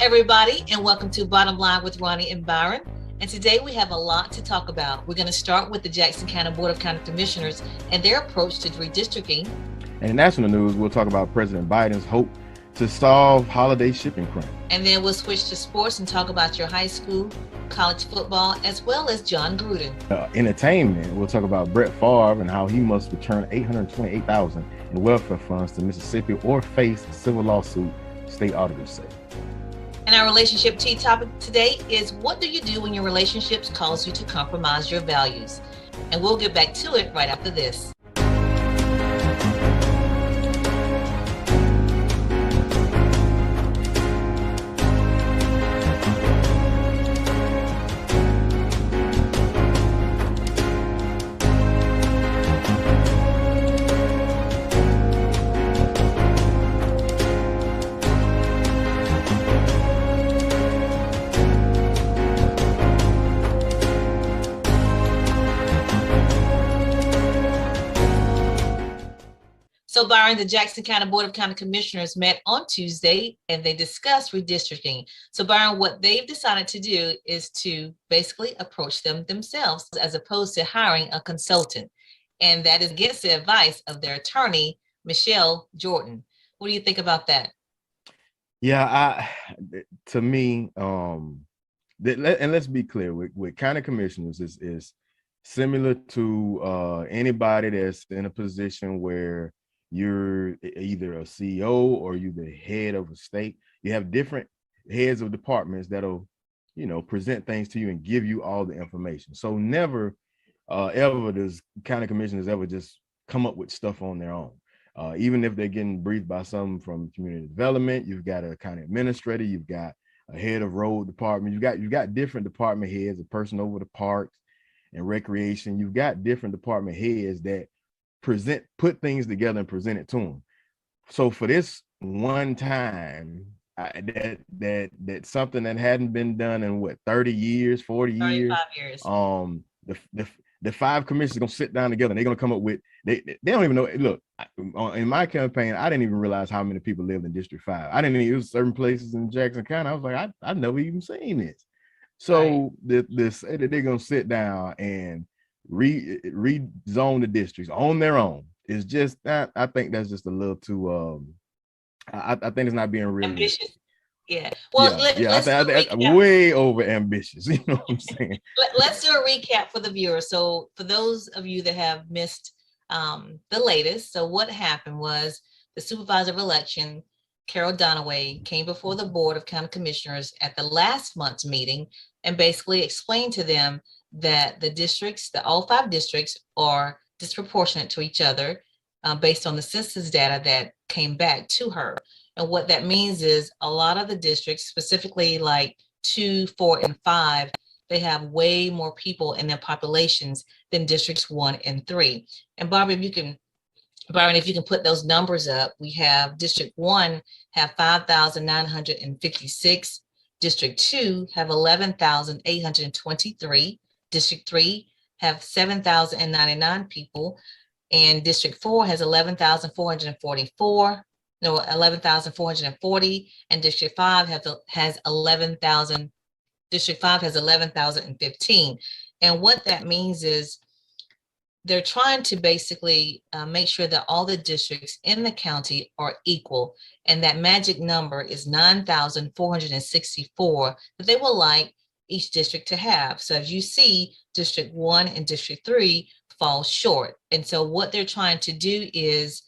everybody, and welcome to Bottom Line with Roni and Byron. And today we have a lot to talk about. We're going to start with the Jackson County Board of County Commissioners and their approach to redistricting. And in national news, we'll talk about President Biden's hope to solve holiday shipping crime. And then we'll switch to sports and talk about your high school, college football, as well as John Gruden. Entertainment, we'll talk about Brett Favre and how he must return $828,000 in welfare funds to Mississippi or face a civil lawsuit, state auditors say. And our relationship tea topic today is, what do you do when your relationships cause you to compromise your values? And we'll get back to it right after this. So, Byron, the Jackson County Board of County Commissioners met on Tuesday and they discussed redistricting. So, Byron, what they've decided to do is to basically approach them themselves as opposed to hiring a consultant. And that is against the advice of their attorney, Michelle Jordan. What do you think about that? Yeah, to me, and let's be clear, with county commissioners is similar to anybody that's in a position where you're either a CEO or you're the head of a state. You have different heads of departments that'll, present things to you and give you all the information. So never, ever does county commissioners ever just come up with stuff on their own. Even if they're getting briefed by someone from community development, you've got a county administrator, you've got a head of road department, you've got different department heads, a person over the parks and recreation. You've got different department heads that put things together and present it to them. So for this one time, that's something that hadn't been done in 30 years, 40 years. 35 years. The five commissioners are gonna sit down together and they're gonna come up with, they don't even know. Look, in my campaign, I didn't even realize how many people lived in District 5. I didn't even use certain places in Jackson County. I was like, I've never even seen this. So they say that they're gonna sit down and rezone the districts on their own. It's just that I think that's just a little too I think it's not being really ambitious. Yeah. Well, let's way over ambitious. You know what I'm saying? Let's do a recap for the viewers. So for those of you that have missed the latest, so what happened was the supervisor of election, Carol Donaway, came before the Board of County Commissioners at the last month's meeting and basically explained to them that the districts, all 5 districts, are disproportionate to each other based on the census data that came back to her. And what that means is a lot of the districts, specifically like 2, 4, and 5, they have way more people in their populations than districts 1 and 3. And Byron, if you can put those numbers up, we have District 1 have 5,956, District 2 have 11,823, District 3 have 7,099 people, and District 4 has 11,440, and District 5 has 11,015. And what that means is they're trying to basically make sure that all the districts in the county are equal, and that magic number is 9,464 that they would like each district to have. So as you see, District 1 and District 3 fall short. And so what they're trying to do is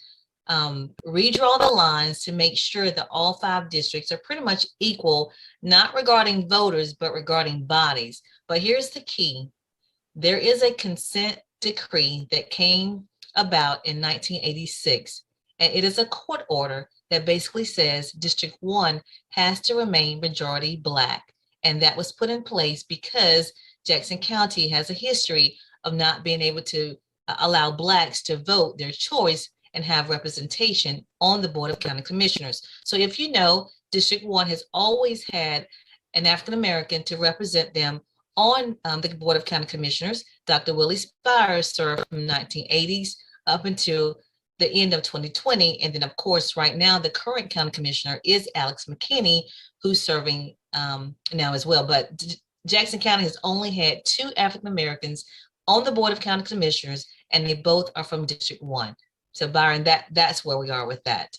redraw the lines to make sure that all 5 districts are pretty much equal, not regarding voters, but regarding bodies. But here's the key. There is a consent decree that came about in 1986, and it is a court order that basically says District 1 has to remain majority Black. And that was put in place because Jackson County has a history of not being able to allow Blacks to vote their choice and have representation on the Board of County Commissioners. So if you know, District 1 has always had an African-American to represent them on the Board of County Commissioners. Dr. Willie Spires served from the 1980s up until the end of 2020. And then, of course, right now, the current county commissioner is Alex McKinney, who's serving now as well. But Jackson County has only had 2 African Americans on the Board of County Commissioners, and they both are from District 1. So Byron, that's where we are with that.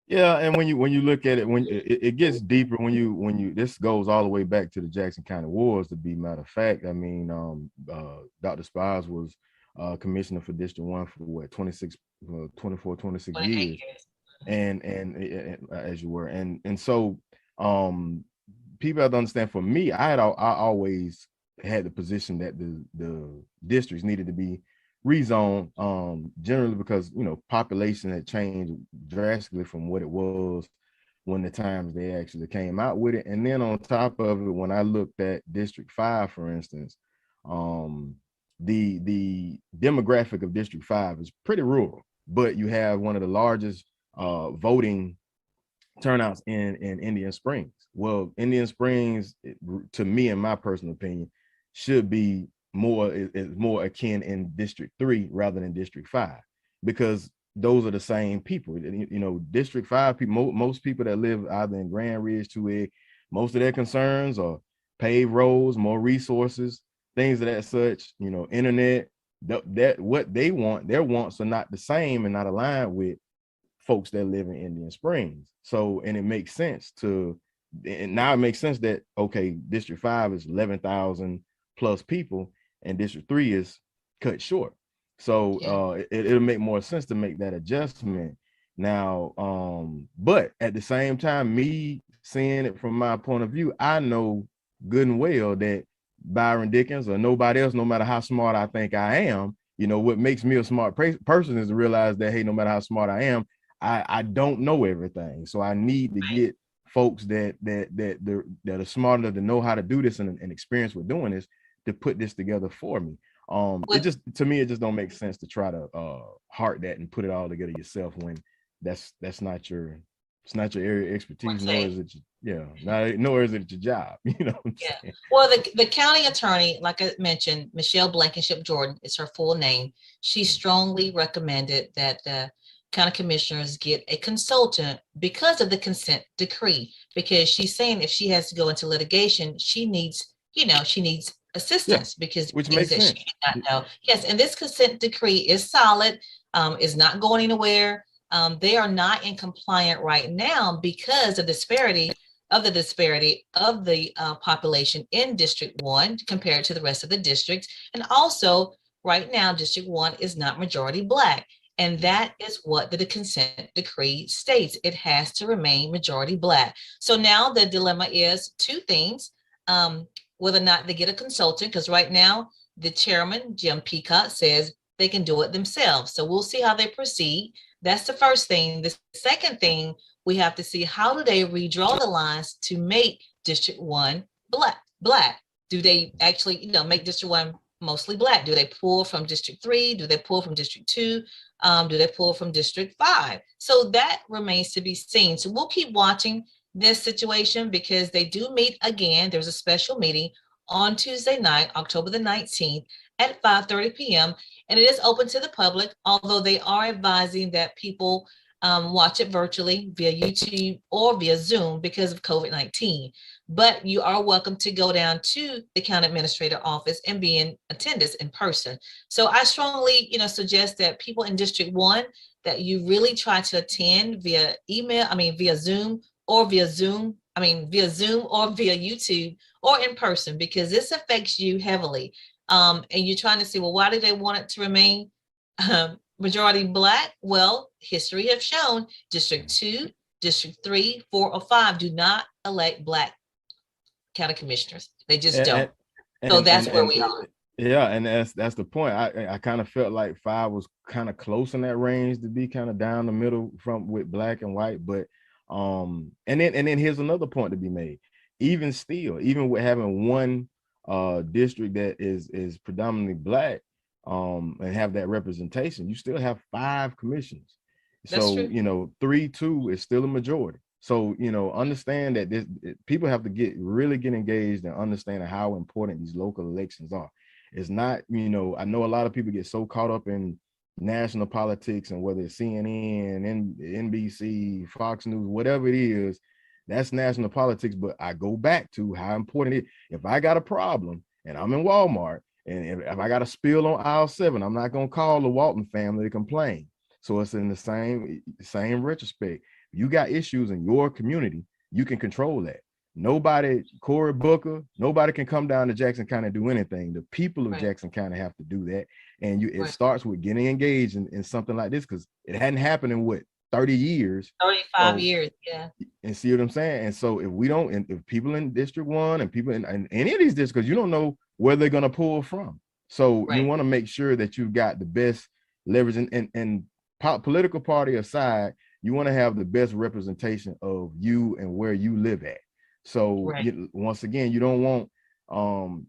Yeah, and when you look at it, when it gets deeper, when you this goes all the way back to the Jackson County Wars. To be matter of fact, I mean, Dr. Spires was commissioner for District 1 for what 26 years. And as you were, and so people have to understand. For me, I always had the position that the districts needed to be rezoned, generally because population had changed drastically from what it was when the times they actually came out with it. And then on top of it, when I looked at District 5, for instance, the demographic of District 5 is pretty rural, but you have one of the largest voting turnouts in Indian Springs. Well, Indian Springs, to me, in my personal opinion, should be more akin in District 3 rather than District 5, because those are the same people. District 5 people, most people that live either in Grand Ridge, 2A, most of their concerns are paved roads, more resources, things of that such, internet. That what they want, their wants are not the same and not aligned with folks that live in Indian Springs. So, and it makes sense that, okay, District 5 is 11,000 plus people, and District 3 is cut short. So it'll make more sense to make that adjustment now. But at the same time, me seeing it from my point of view, I know good and well that Byron Dickens or nobody else, no matter how smart I think I am, what makes me a smart person is to realize that, hey, no matter how smart I am, I don't know everything. So I need to get folks that are smart enough to know how to do this and experience with doing this to put this together for me. It just, to me, it just don't make sense to try to heart that and put it all together yourself when that's not your, it's not your area of expertise, nor is it nor is it your job. Well, the county attorney, like I mentioned, Michelle Blankenship Jordan is her full name. She strongly recommended that the county commissioners get a consultant because of the consent decree, because she's saying if she has to go into litigation, she needs assistance, because which makes sense. She did not know. Yes, and this consent decree is solid, is not going anywhere. They are not in compliant right now because of the disparity of the population in District 1 compared to the rest of the districts. And also, right now, District 1 is not majority Black. And that is what the consent decree states. It has to remain majority Black. So now the dilemma is 2 things. Whether or not they get a consultant, because right now the chairman, Jim Peacock, says they can do it themselves. So we'll see how they proceed. That's the first thing. The second thing, we have to see, how do they redraw the lines to make District 1 Black? Do they actually, make District 1 mostly Black? Do they pull from District 3? Do they pull from District 2? Do they pull from District 5? So that remains to be seen. So we'll keep watching this situation, because they do meet again. There's a special meeting on Tuesday night, October the 19th at 5:30 p.m. And it is open to the public, although they are advising that people watch it virtually via YouTube or via Zoom because of COVID-19. But you are welcome to go down to the county administrator office and be in attendance in person. So I strongly, suggest that people in District 1, that you really try to attend via Zoom or via YouTube or in person, because this affects you heavily. And you're trying to see, well, why do they want it to remain majority Black? Well, history has shown District 2, District 3, 4, or 5 do not elect Black county commissioners. They just don't. So that's where we are. Yeah, and that's the point. I kind of felt like 5 was kind of close in that range to be kind of down the middle with Black and white, but and then here's another point to be made. Even still, even with having one district that is predominantly Black, and have that representation, you still have 5 commissions. So 3-2 is still a majority. So understand that people have to really get engaged and understand how important these local elections are. It's not, I know a lot of people get so caught up in national politics, and whether it's CNN, NBC, Fox News, whatever it is, that's national politics. But I go back to how important it is. If I got a problem and I'm in Walmart, and if I got a spill on aisle 7, I'm not going to call the Walton family to complain. So it's in the same retrospect. You got issues in your community, you can control that. Nobody, Cory Booker, nobody can come down to Jackson County and do anything. The people of Jackson County have to do that. And it starts with getting engaged in something like this, because it hadn't happened in what, 30 years? 35 years, yeah. And see what I'm saying? And so if we don't, and if people in District 1 and people in any of these districts, because you don't know where they're going to pull from. So you want to make sure that you've got the best leverage, and political party aside, you want to have the best representation of you and where you live at. So once again, you don't want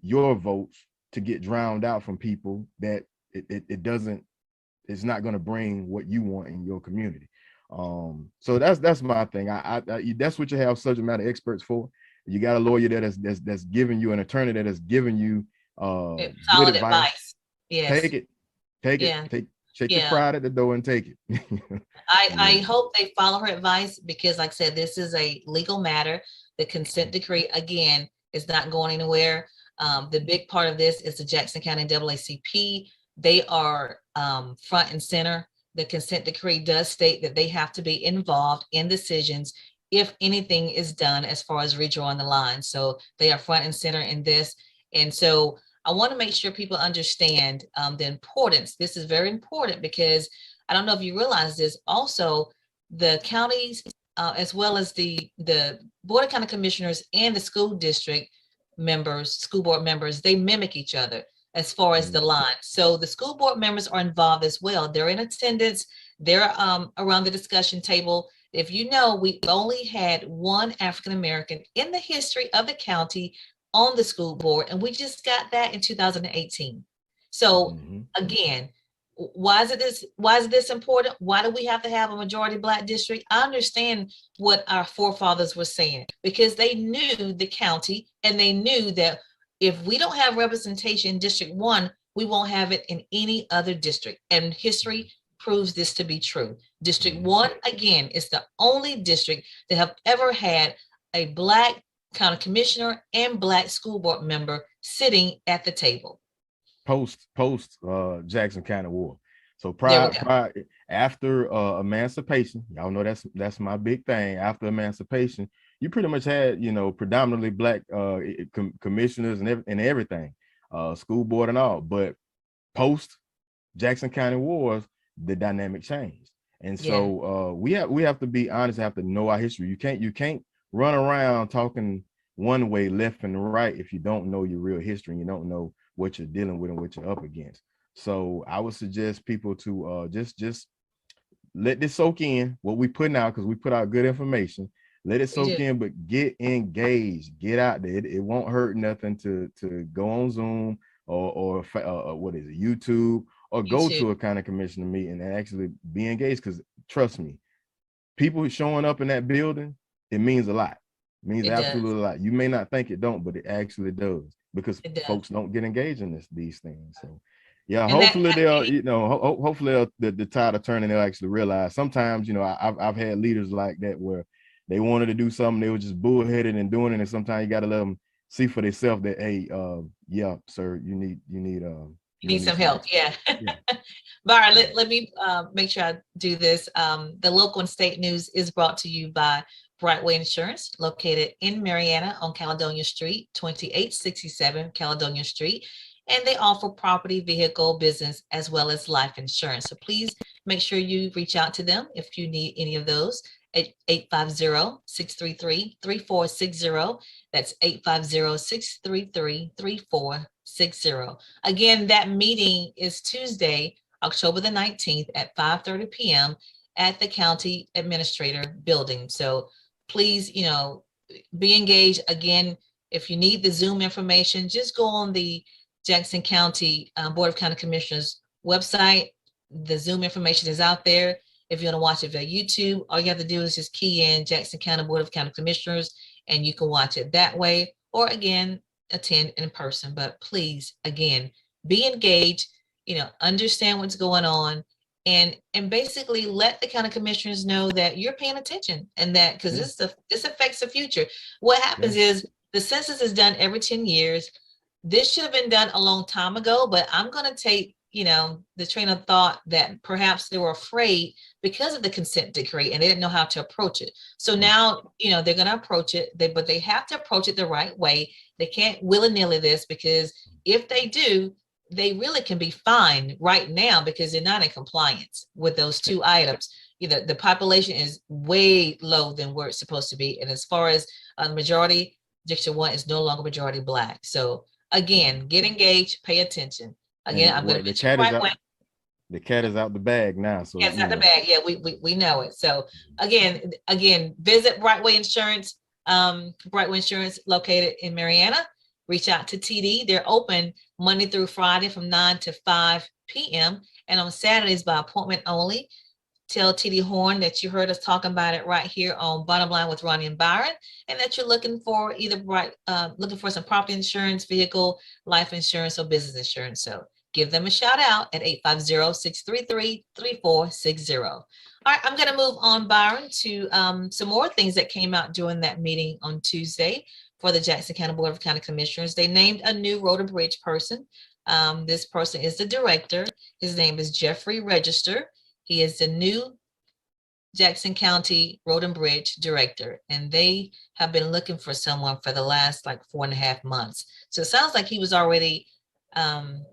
your votes to get drowned out from people that it's not going to bring what you want in your community. So that's my thing. I that's what you have subject matter experts for. You got a lawyer that's giving you, an attorney that has given you solid advice. Yes. Take your pride at the door and take it. I hope they follow her advice, because like I said, this is a legal matter. The consent decree, again, is not going anywhere. The big part of this is the Jackson County NAACP. They are front and center. The consent decree does state that they have to be involved in decisions if anything is done as far as redrawing the line. So they are front and center in this. And so I want to make sure people understand the importance. This is very important, because I don't know if you realize this, also the counties, as well as the Board of County Commissioners and the school district members, school board members, they mimic each other as far as the line. So the school board members are involved as well. They're in attendance. They're around the discussion table. If you know, we only had one African-American in the history of the county on the school board, and we just got that in 2018. So again, why is this important? Why do we have to have a majority Black district? I understand what our forefathers were saying, because they knew the county, and they knew that if we don't have representation in District 1, we won't have it in any other district. And history proves this to be true. District 1, again, is the only district that have ever had a Black county commissioner and Black school board member sitting at the table. Post Jackson County War. So after emancipation, y'all know that's my big thing. After emancipation, you pretty much had, predominantly Black commissioners and everything, school board and all. But post Jackson County Wars, the dynamic changed. And so we have to be honest, have to know our history. You can't run around talking one way left and right if you don't know your real history and you don't know what you're dealing with and what you're up against. So I would suggest people to just let this soak in, what we putting out, because we put out good information. Let it soak in, but get engaged, get out there. It won't hurt nothing to go on Zoom or what is it, YouTube, or go to a county commissioner meeting and actually be engaged. Because trust me, people showing up in that building, it means a lot. It means absolutely a lot. You may not think it don't, but it actually does, because folks don't get engaged in these things. So yeah, and hopefully hopefully the tide of turning, they'll actually realize. Sometimes, I've had leaders like that where they wanted to do something, they were just bullheaded and doing it, and sometimes you got to let them see for themselves that, hey, sir, you need some help. Yeah. Byron, let me make sure I do this. The local and state news is brought to you by Brightway Insurance, located in Marianna on Caledonia Street, 2867 Caledonia Street. And they offer property, vehicle, business, as well as life insurance. So please make sure you reach out to them if you need any of those at 850-633-3460. That's 850-633-3460. Again, that meeting is Tuesday, October the 19th at 5:30 p.m. at the county administrator building. So please, be engaged. Again, if you need the Zoom information, just go on the Jackson County Board of County Commissioners website. The Zoom information is out there. If you want to watch it via YouTube, all you have to do is just key in Jackson County Board of County Commissioners, and you can watch it that way, or again, attend in person. But please, again, be engaged, understand what's going on, and basically let the county commissioners know that you're paying attention, and that because this affects the future. What happens is the census is done every 10 years. This should have been done a long time ago, but I'm going to take, the train of thought that perhaps they were afraid because of the consent decree and they didn't know how to approach it. So now, they're going to approach it, but they have to approach it the right way. They can't willy-nilly this, because if they do, they really can be fined right now because they're not in compliance with those two items. The population is way low than where it's supposed to be. And as far as majority, District 1 is no longer majority Black. So again, get engaged, pay attention. Again, I'm going to mention the right way. The cat is out the bag now. So it's out the bag. Yeah, we know it. So again, visit Brightway Insurance, located in Marianna. Reach out to TD. They're open Monday through Friday from 9 to 5 p.m. and on Saturdays by appointment only. Tell TD Horn that you heard us talking about it right here on Bottom Line with Roni and Byron, and that you're looking for looking for some property insurance, vehicle, life insurance, or business insurance. So give them a shout out at 850-633-3460. All right, I'm going to move on, Byron, to some more things that came out during that meeting on Tuesday for the Jackson County Board of County Commissioners. They named a new road and bridge person. This person is the director. His name is Jeffrey Register. He is the new Jackson County Road and Bridge Director, and they have been looking for someone for the last 4.5 months. So it sounds like he was already, on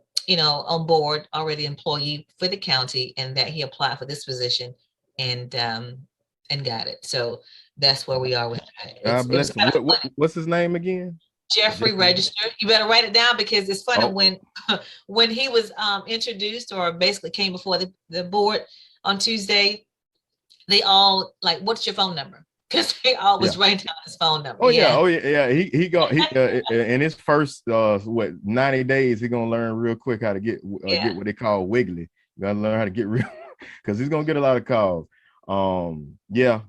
board, already employee for the county, and that he applied for this position and got it. So that's where we are with that. What's his name again? Jeffrey Register. You better write it down, because it's funny when he was introduced, or basically came before the board on Tuesday, they all what's your phone number? Because they always write down his phone number. He in his first 90 days, he's gonna learn real quick how to get what they call wiggly. You gotta learn how to get real, because he's gonna get a lot of calls.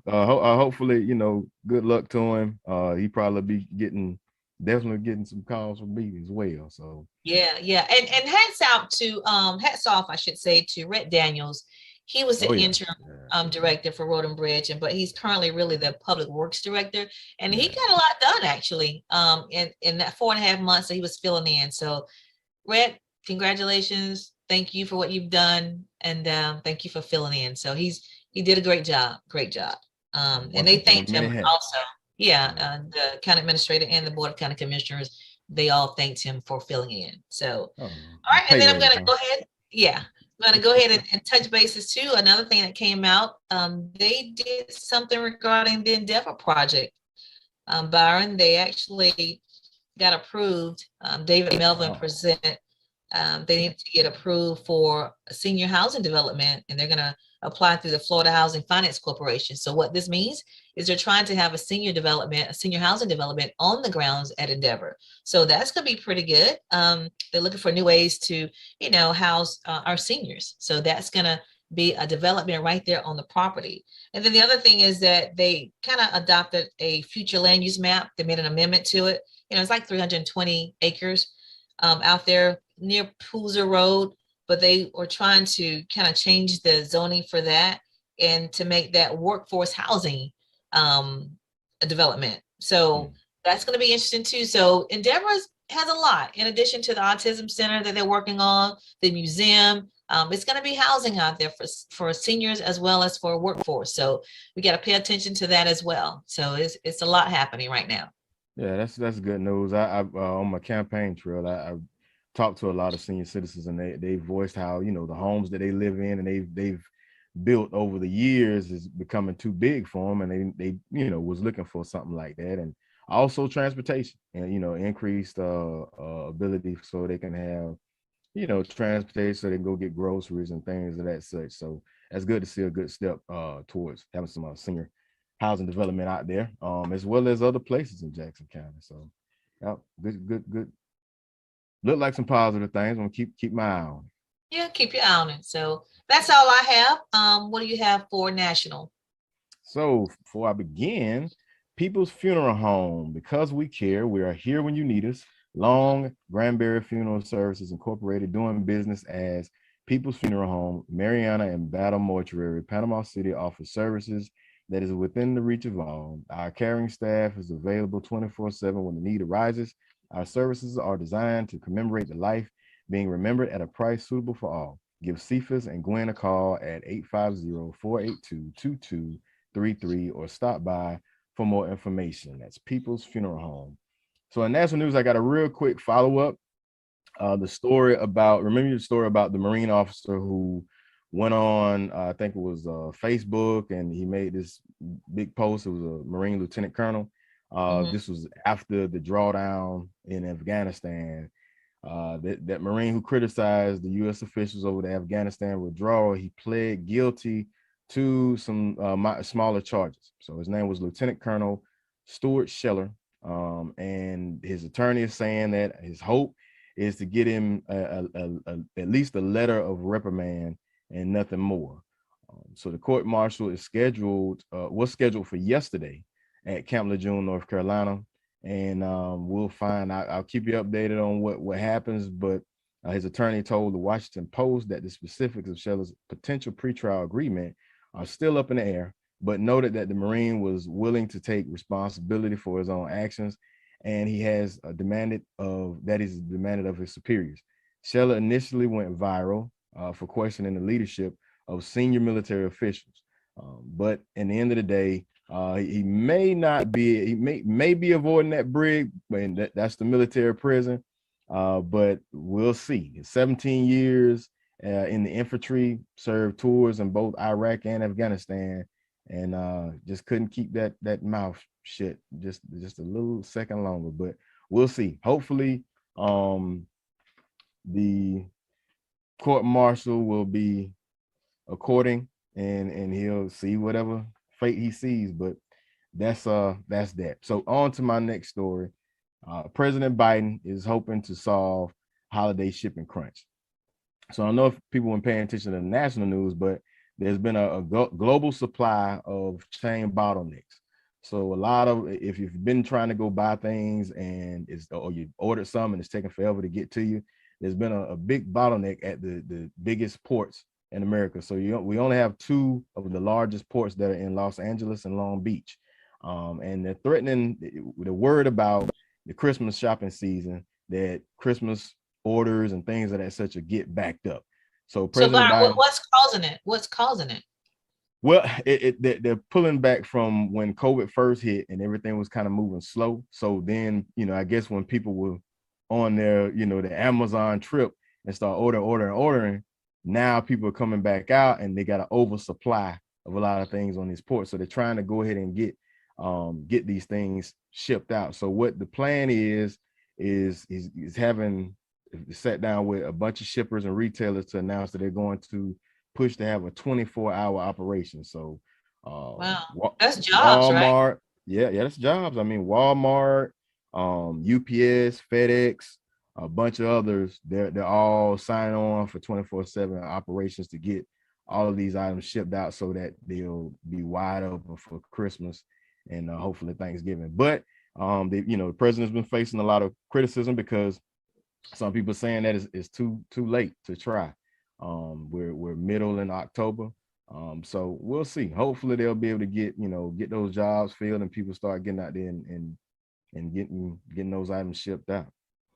Hopefully, good luck to him. He probably be definitely getting some calls from me as well. So and hats off, I should say, to Rhett Daniels. He was the interim director for Road and Bridge, but he's currently really the public works director, and he got a lot done actually in that 4.5 months that he was filling in. So Rhett, congratulations, thank you for what you've done, and thank you for filling in. So he did a great job. And they thanked him also. The county administrator and the Board of County Commissioners, they all thanked him for filling in. So, all right. And then I'm going to go ahead. I'm going to go ahead and touch bases too. Another thing that came out, they did something regarding the Endeavor project. Byron, they actually got approved. David Melvin presented. They need to get approved for a senior housing development, and they're going to apply through the Florida Housing Finance Corporation. So what this means is they're trying to have a senior housing development on the grounds at Endeavor. So that's going to be pretty good. They're looking for new ways to, house our seniors. So that's going to be a development right there on the property. And then the other thing is that they kind of adopted a future land use map. They made an amendment to it. It's 320 acres out there near Poozer Road, but they were trying to kind of change the zoning for that and to make that workforce housing a development. So that's going to be interesting too. So Endeavor has a lot, in addition to the autism center that they're working on, the museum. It's going to be housing out there for seniors as well as for workforce. So we got to pay attention to that as well. So it's a lot happening right now. Yeah, that's good news. I on my campaign trail, I talked to a lot of senior citizens, and they voiced how the homes that they live in and they've built over the years is becoming too big for them, and they was looking for something like that, and also transportation and increased ability so they can have transportation so they can go get groceries and things of that such. So that's good to see, a good step towards having some senior housing development out there, as well as other places in Jackson County. So good. Look like some positive things. I'm gonna keep my eye on it. Yeah, keep your eye on it. So that's all I have. What do you have for national? So before I begin, People's Funeral Home, because we care, we are here when you need us. Long Granbury Funeral Services Incorporated, doing business as People's Funeral Home, Mariana and Battle Mortuary, Panama City offers services that is within the reach of all. Our caring staff is available 24/7 when the need arises. Our services are designed to commemorate the life being remembered at a price suitable for all. Give Cephas and Gwen a call at 850-482-2233 or stop by for more information. That's People's Funeral Home. So in national news, I got a real quick follow-up. The story about, remember the story about the Marine officer who went on, I think it was Facebook, and he made this big post. It was a Marine lieutenant colonel. This was after the drawdown in Afghanistan. That Marine who criticized the U.S. officials over the Afghanistan withdrawal, he pled guilty to some smaller charges. So his name was Lieutenant Colonel Stuart Scheller, and his attorney is saying that his hope is to get him at least a letter of reprimand and nothing more. So the court martial is was scheduled for yesterday at Camp Lejeune, North Carolina. And we'll find out. I'll keep you updated on what happens. But his attorney told the Washington Post that the specifics of Scheller's potential pretrial agreement are still up in the air, but noted that the Marine was willing to take responsibility for his own actions, and he has demanded of his superiors. Scheller initially went viral for questioning the leadership of senior military officials, but in the end of the day, he may be avoiding that brig, and that's the military prison. But we'll see. 17 years in the infantry, served tours in both Iraq and Afghanistan, and just couldn't keep that mouth shut just a little second longer. But we'll see. Hopefully, the court martial will be according, and he'll see whatever fate he sees. But that's that. So on to my next story. President Biden is hoping to solve holiday shipping crunch. So I don't know if people have been paying attention to the national news, but there's been a global supply of chain bottlenecks. So a lot of, if you've been trying to go buy things and or you ordered some and it's taking forever to get to you, there's been a big bottleneck at the biggest ports in America. So we only have two of the largest ports that are in Los Angeles and Long Beach. And they're threatening, the word about the Christmas shopping season, that Christmas orders and things of that such get backed up. So President Biden, what's causing it? What's causing it? Well, they're pulling back from when COVID first hit and everything was kind of moving slow. So then, I guess when people were on their, the Amazon trip and start ordering, now people are coming back out and they got an oversupply of a lot of things on these ports. So they're trying to go ahead and get these things shipped out. So what the plan is having sat down with a bunch of shippers and retailers to announce that they're going to push to have a 24-hour operation. So wow, that's jobs, Walmart, right? Yeah, that's jobs. I mean, Walmart, UPS, FedEx, a bunch of others, they're all signing on for 24/7 operations to get all of these items shipped out so that they'll be wide open for Christmas and hopefully Thanksgiving. But the president's been facing a lot of criticism because some people saying that it's too late to try. We're middle in October, so we'll see. Hopefully they'll be able to get those jobs filled and people start getting out there and getting those items shipped out.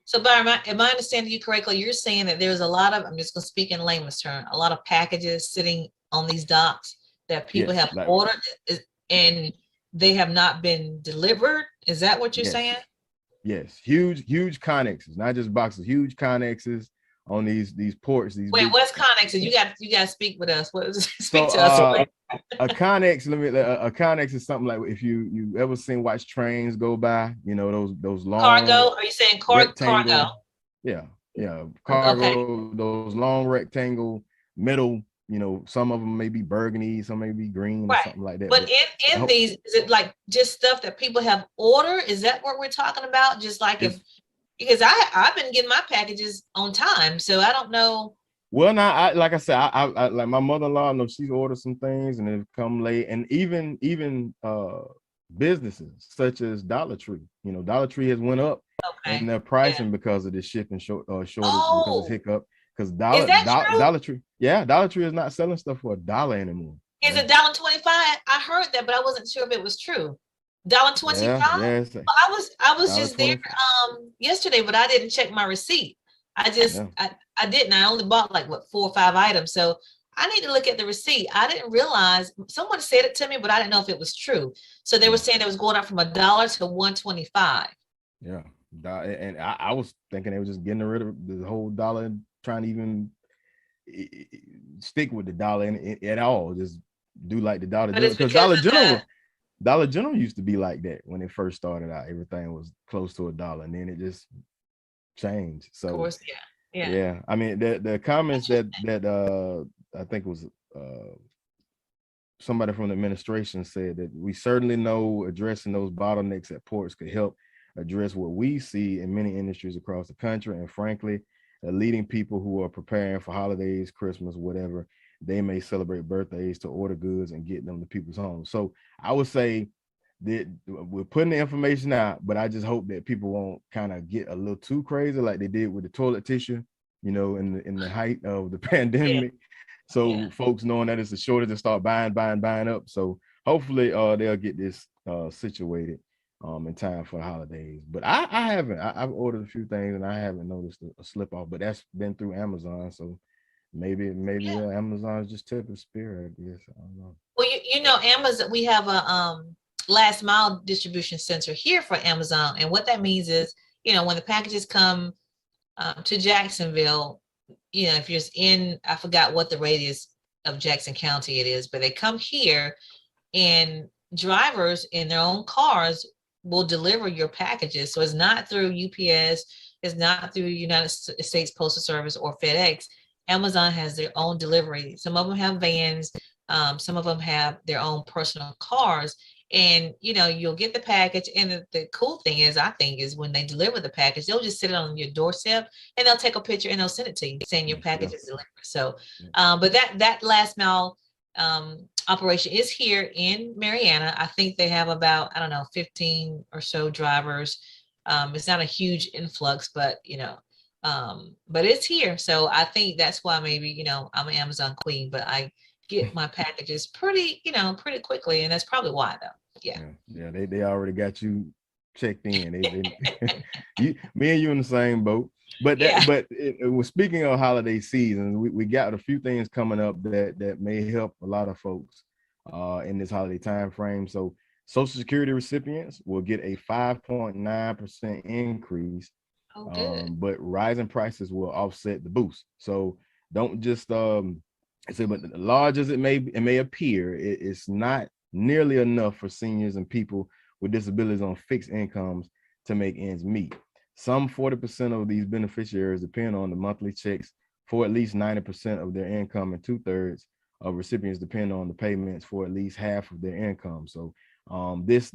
So, Byron, am I understanding you correctly? You're saying that there's a lot of, I'm just going to speak in layman's term, a lot of packages sitting on these docks that people have ordered and they have not been delivered. Is that what you're saying? Yes, huge connexes, not just boxes, huge connexes on these ports. Wait, what's connexes? You got to speak with us. Speak to us. A connex, a connex is something like if you ever watch trains go by, those long cargo. Are you saying cargo? Yeah, cargo. Okay. Those long rectangle metal. Some of them may be burgundy, some may be green, or something like that. But in these, is it like just stuff that people have ordered? Is that what we're talking about? Just like because I've been getting my packages on time, so I don't know. Well, now, like I said, I like my mother-in-law. I know she's ordered some things and they've come late, and even businesses such as Dollar Tree. Dollar Tree has went up in their pricing because of the shipping shortage because of hiccup. because Is that true? Dollar Tree, yeah, Dollar Tree is not selling stuff for $1 anymore. Is it $1.25? I heard that, but I wasn't sure if it was true. $1.25? Yeah, Well, I was just there 25. yesterday, but I didn't check my receipt. I didn't. I only bought like 4 or 5 items. So I need to look at the receipt. I didn't realize, someone said it to me, but I didn't know if it was true. So they were saying it was going up from $1 to $1.25. Yeah. And I was thinking they were just getting rid of the whole dollar and trying to even stick with the dollar at all. Just do like the Dollar General, because Dollar General used to be like that when it first started out. Everything was close to $1, and then it just changed. So of course, yeah. I mean, the comments that I think was somebody from the administration said that we certainly know addressing those bottlenecks at ports could help address what we see in many industries across the country, and frankly, leading people who are preparing for holidays, Christmas, whatever they may celebrate birthdays, to order goods and get them to people's homes. So I would say that we're putting the information out, but I just hope that people won't kind of get a little too crazy like they did with the toilet tissue, in the height of the pandemic. So folks knowing that it's a shortage and start buying up. So hopefully they'll get this situated in time for the holidays. But I've ordered a few things and I haven't noticed a slip off, but that's been through Amazon. So maybe Amazon's just tip of spirit, I guess. I don't know. Well, Amazon, we have a last mile distribution center here for Amazon. And what that means is, when the packages come to Jacksonville, if you're I forgot what the radius of Jackson County it is, but they come here and drivers in their own cars will deliver your packages. So it's not through UPS, it's not through United States Postal Service or FedEx. Amazon has their own delivery. Some of them have vans, some of them have their own personal cars. And you'll get the package, and the cool thing is, I think, is when they deliver the package, they'll just sit it on your doorstep and they'll take a picture and they'll send it to you saying your package is delivered. So but that last mile operation is here in Marianna. I think they have about, I don't know, 15 or so drivers. It's not a huge influx, but but it's here. So I think that's why maybe, I'm an Amazon queen, but I get my packages pretty quickly, and that's probably why though. Yeah, they already got you checked in. Me and you in the same boat. But speaking of holiday season, we got a few things coming up that may help a lot of folks in this holiday time frame. So Social Security recipients will get a 5.9% increase. But rising prices will offset the boost. So don't just but large as it may appear, it's not nearly enough for seniors and people with disabilities on fixed incomes to make ends meet. Some 40% of these beneficiaries depend on the monthly checks for at least 90% of their income, and 2/3 of recipients depend on the payments for at least half of their income. So this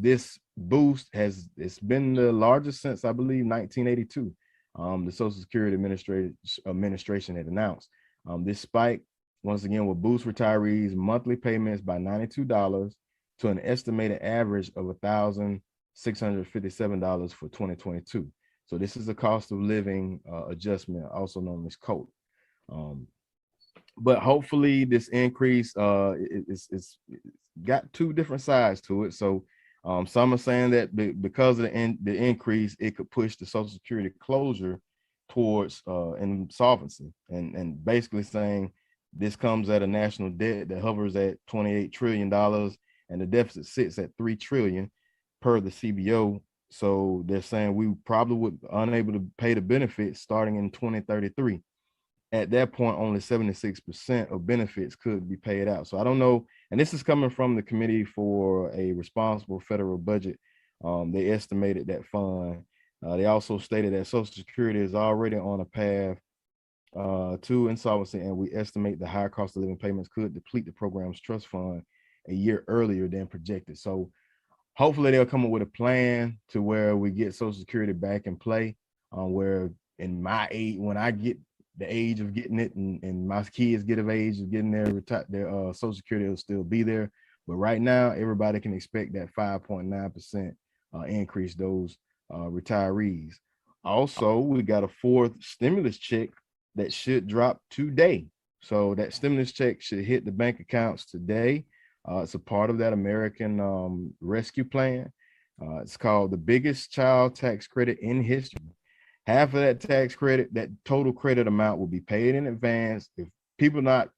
boost it's been the largest since, I believe, 1982. The Social Security Administration had announced this spike once again will boost retirees' monthly payments by $92 to an estimated average of $1,657 for 2022. So this is a cost of living adjustment, also known as COLA. But hopefully this increase it's got two different sides to it. So some are saying that because of the increase, it could push the Social Security closure towards insolvency, and basically saying this comes at a national debt that hovers at $28 trillion, and the deficit sits at $3 trillion per the CBO. So they're saying we probably would unable to pay the benefits starting in 2033. At that point, only 76% of benefits could be paid out. So I don't know. And this is coming from the Committee for a Responsible Federal Budget. They estimated that fund. They also stated that Social Security is already on a path to insolvency, and we estimate the higher cost of living payments could deplete the program's trust fund a year earlier than projected. So hopefully they'll come up with a plan to where we get Social Security back in play, where in my age, when I get the age of getting it, and my kids get of age of getting their Social Security, will still be there. But right now, everybody can expect that 5.9% increase, those retirees. Also, we got a fourth stimulus check that should drop today. So that stimulus check should hit the bank accounts today. It's a part of that American Rescue Plan. It's called the biggest child tax credit in history. Half of that tax credit, that total credit amount, will be paid in advance. If people not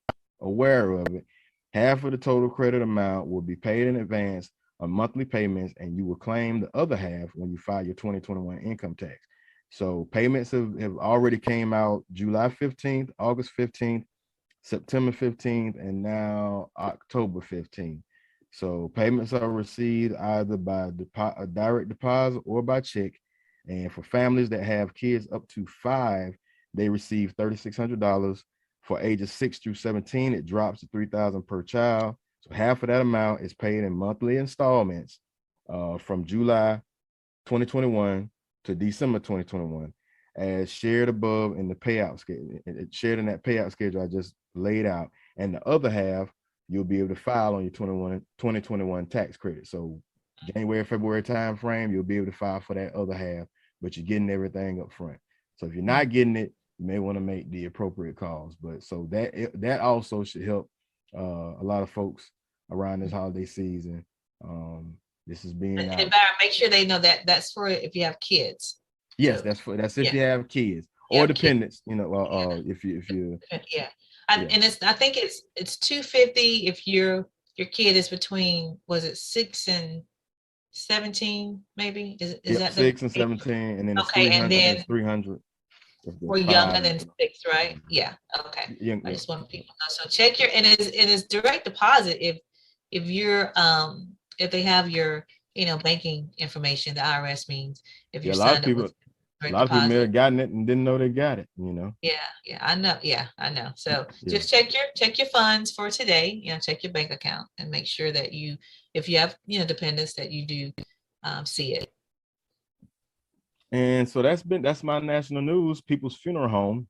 aware of it, half of the total credit amount will be paid in advance on monthly payments, and you will claim the other half when you file your 2021 income tax. So payments have already came out July 15th, August 15th, September 15th, and now October 15th. So payments are received either by a direct deposit or by check. And for families that have kids up to 5, they receive $3,600. For ages 6 through 17, it drops to $3,000 per child. So half of that amount is paid in monthly installments from July 2021 to December 2021, as shared above in the payout schedule. It's shared in that payout schedule I just laid out. And the other half, you'll be able to file on your 2021 tax credit. So January, February time frame, you'll be able to file for that other half, but you're getting everything up front. So if you're not getting it, you may want to make the appropriate calls. But so that also should help a lot of folks around this holiday season. This is being and Byron, make sure they know that that's for if you have kids. Yes, so, that's if you have kids or dependents, kids. If you and I think it's $250 if your kid is between, was it 6 and 17, maybe? Is that 6 and 17, and then okay, and then 300 for younger than 6, right? Yeah. Okay. I just want people to know. So check your, and it is direct deposit if you're if they have your banking information. The IRS means if you're signed up with a lot of people may have gotten it and didn't know they got it. Yeah, I know. So just check your funds for today. Check your bank account and make sure that if you have dependents, that you do see it. And so that's my national news. People's Funeral Home,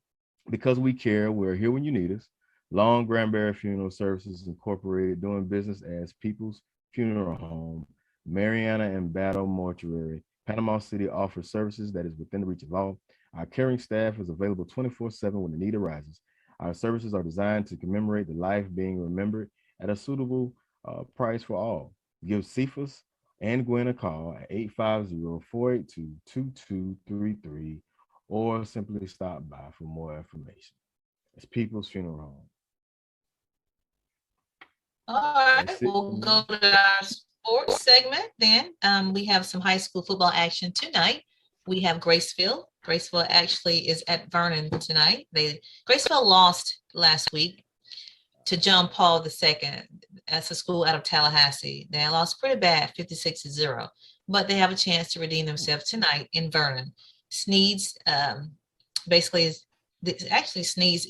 because we care, we're here when you need us. Long Granbury Funeral Services Incorporated, doing business as People's Funeral Home, Mariana and Battle Mortuary, Panama City, offers services that is within the reach of all. Our caring staff is available 24/7 when the need arises. Our services are designed to commemorate the life being remembered at a suitable price for all. Give Cephas and Gwen a call at 850-482-2233, or simply stop by for more information. It's People's Funeral Home. All right, we'll go to our sports segment then. We have some high school football action tonight. We have Graceville. Graceville actually is at Vernon tonight. Graceville lost last week to John Paul II. That's a school out of Tallahassee. They lost pretty bad, 56-0, but they have a chance to redeem themselves tonight in Vernon. Sneeds Sneeds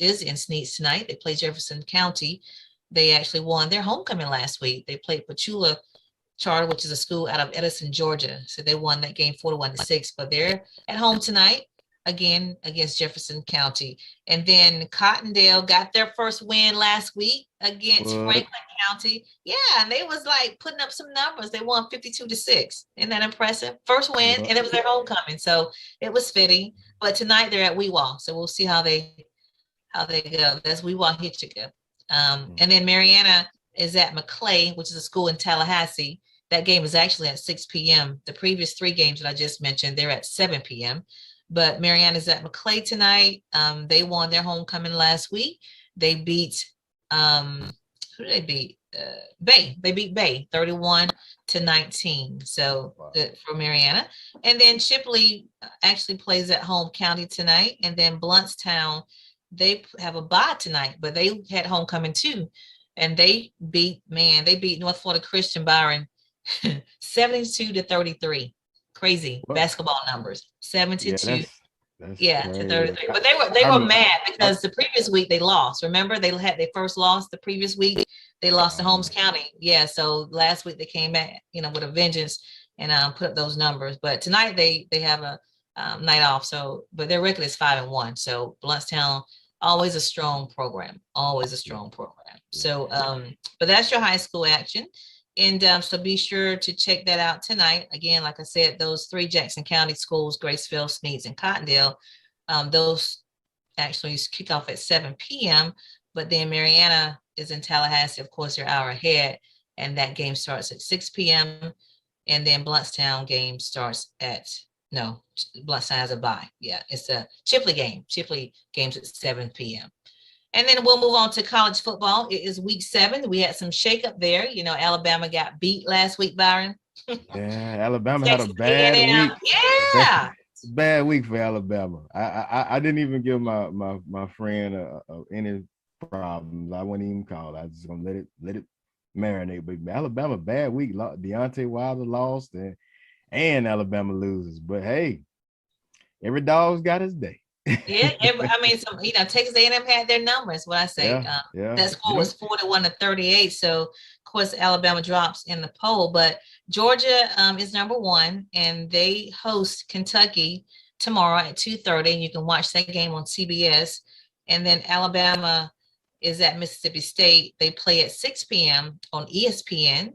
is in Sneeds tonight. They play Jefferson County. They actually won their homecoming last week. They played Petula Charter, which is a school out of Edison, Georgia. So they won that game 41-6, but they're at home tonight again against Jefferson County. And then Cottondale got their first win last week against Franklin County. Yeah, and they was like putting up some numbers. They won 52-6. Isn't that impressive? First win, and it was their homecoming. So it was fitting. But tonight they're at Weewaw. So we'll see how they go. That's Weewaw Hitchika. And then Mariana is at McClay, which is a school in Tallahassee. That game is actually at 6 p.m. The previous 3 games that I just mentioned, they're at 7 p.m. But Mariana is at McClay tonight. They won their homecoming last week. They beat who did they beat? Bay. They beat Bay 31-19. So good for Mariana. And then Shipley actually plays at home county tonight. And then Bluntstown, they have a bye tonight, but they had homecoming too. And they beat North Florida Christian Byron 72-33. Crazy basketball numbers. 72. Yeah, to 33. But they were mad because the previous week they lost. Remember, they had their first loss the previous week. They lost to Holmes County. Yeah, so last week they came back, with a vengeance and put up those numbers. But tonight they have a night off. So, but their record is 5-1. So Bluntstown, always a strong program. Always a strong program. So, but that's your high school action. And so be sure to check that out tonight. Again, like I said, those 3 Jackson County schools, Graceville, Sneeds, and Cottondale, those actually kick off at 7 p.m., but then Mariana is in Tallahassee. Of course, they're an hour ahead, and that game starts at 6 p.m. And then Bluntstown game starts at, no, Bluntstown has a bye. Yeah, it's a Chipley game. Chipley games at 7 p.m. And then we'll move on to college football. It is week 7. We had some shakeup there. You know, Alabama got beat last week, Byron. Yeah, Alabama had a Texas bad A&M. week. Yeah. Bad week for Alabama. I didn't even give my friend any problems. I wouldn't even call. I was just gonna let it marinate. But Alabama bad week. Deontay Wilder lost and Alabama loses. But hey, every dog's got his day. Yeah, I mean, Texas A&M had their numbers. What I say, that score was 41-38. So, of course, Alabama drops in the poll, but Georgia is number 1, and they host Kentucky tomorrow at 2:30. And you can watch that game on CBS. And then Alabama is at Mississippi State. They play at 6 p.m. on ESPN.